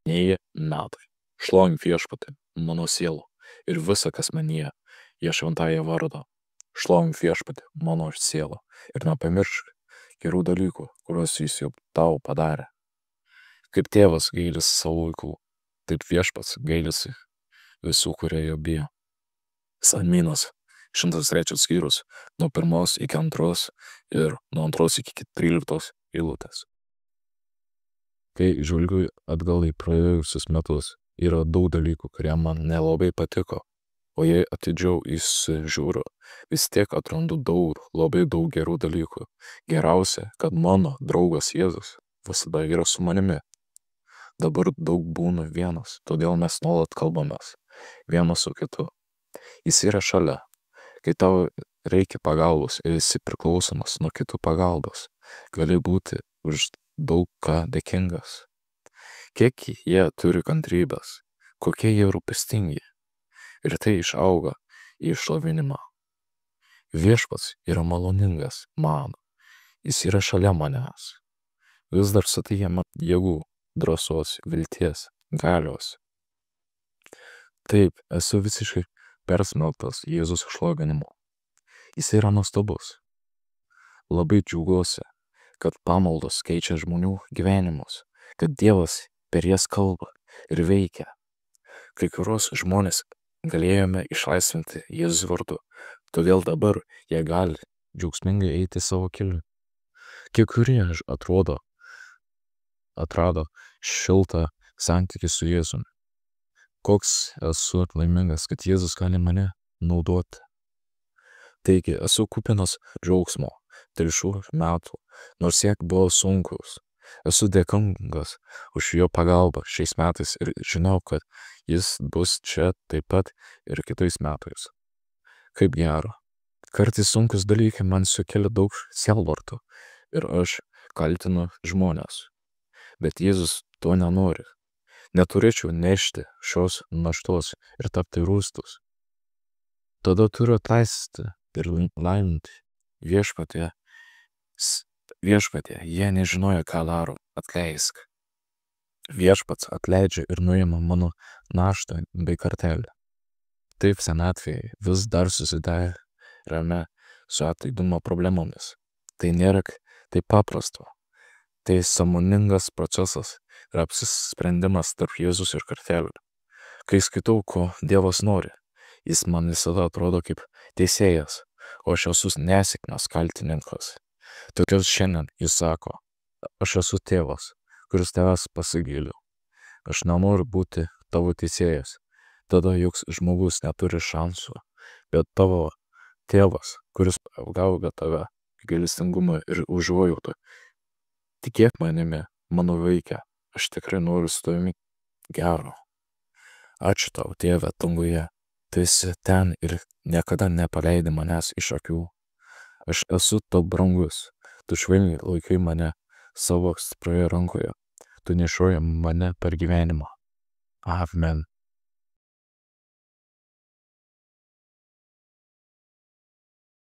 Nei metai. Šlovink Viešpatį, mano siela, ir visa, kas manyje, jo šventąją vardą. Šlovink Viešpatį, mano siela, ir nepamiršk gerų dalykų, kuriuos jis jau tau padarė. Kaip tėvas gailisi savo vaikų, taip Viešpats gailisi visų, kurie jo bijo. Salmynas, 103 skyrius, nuo 1 iki 2 ir nuo 2 iki 13 eilutės. Kai žvelgiu atgal į praėjusius metus, yra daug dalykų, kurie man nelabai patiko, o jei atidžiau įsižiūriu, vis tiek atrandu labai daug gerų dalykų. Geriausia, kad mano draugas Jėzus visada yra su manimi. Dabar daug būnu vienas, todėl mes nuolat kalbamės vienas su kitu. Jis yra šalia. Kai tau reikia pagalbos ir esi priklausomas nuo kitų pagalbos, gali būti už daug ką dėkingas. Kiek jie turi kantrybės, kokie jie rūpestingi. Ir tai išauga į šlovinimą. Viešpats yra maloningas man. Jis yra šalia manęs. Vis dar suteikia man jėgų, drąsos, vilties, galios. Taip, esu visiškai persmelktas Jėzus šlovinimu. Jis yra nuostabus. Labai džiaugiuosi, kad pamaldos keičia žmonių gyvenimus, kad Dievas per jas kalba ir veikia. Kai kurios žmonės galėjome išlaisvinti Jėzus vardu, todėl dabar jie gali džiaugsmingai eiti savo keliu. Kai kurie atrado šiltą santykį su Jėzumi. Koks esu laimingas, kad Jėzus gali mane naudoti. Taigi esu kupinas džiaugsmo dėl šių metų, nors kiek buvo sunkus. Esu dėkingas už jo pagalbą šiais metais ir žinau, kad jis bus čia taip pat ir kitais metais. Kaip gera. Kartais sunkus dalykai man sukelia daug sielvarto ir aš kaltinu žmonės. Bet Jėzus to nenori. Neturėčiau nešti šios naštos ir tapti rūstus. Tada turiu atleisti ir laiminti. Viešpatie, jie nežinojo, ką daro, atleisk. Viešpats atleidžia ir nuima mano naštą bei kartelę. Taip senatvėje vis dar susidarėme su atlaidumo problemomis. Tai nėra taip paprasto. Tai sąmoningas procesas ir apsisprendimas tarp Jėzus ir kartelių. Kai skaitau, ko Dievas nori, jis man visada atrodo kaip teisėjas, o aš esu nesėkmės kaltininkas. Tokios šiandien jis sako, aš esu tėvas, kuris tavęs pasigailiu. Aš nenoriu būti tavo teisėjas, tada joks žmogus neturi šansų, bet tavo tėvas, kuris apgauga tave gailestingumą ir užuojautą. Tikėk manimi, mano vaikė, aš tikrai noriu su tavimi gero. Ačiū tau, Tėve danguje, tu esi ten ir niekada nepaleidi manęs iš akių. Aš esu tau brangus, tu švelniai laikai mane savo stiprioje rankoje, tu nešioji mane per gyvenimą. Amen.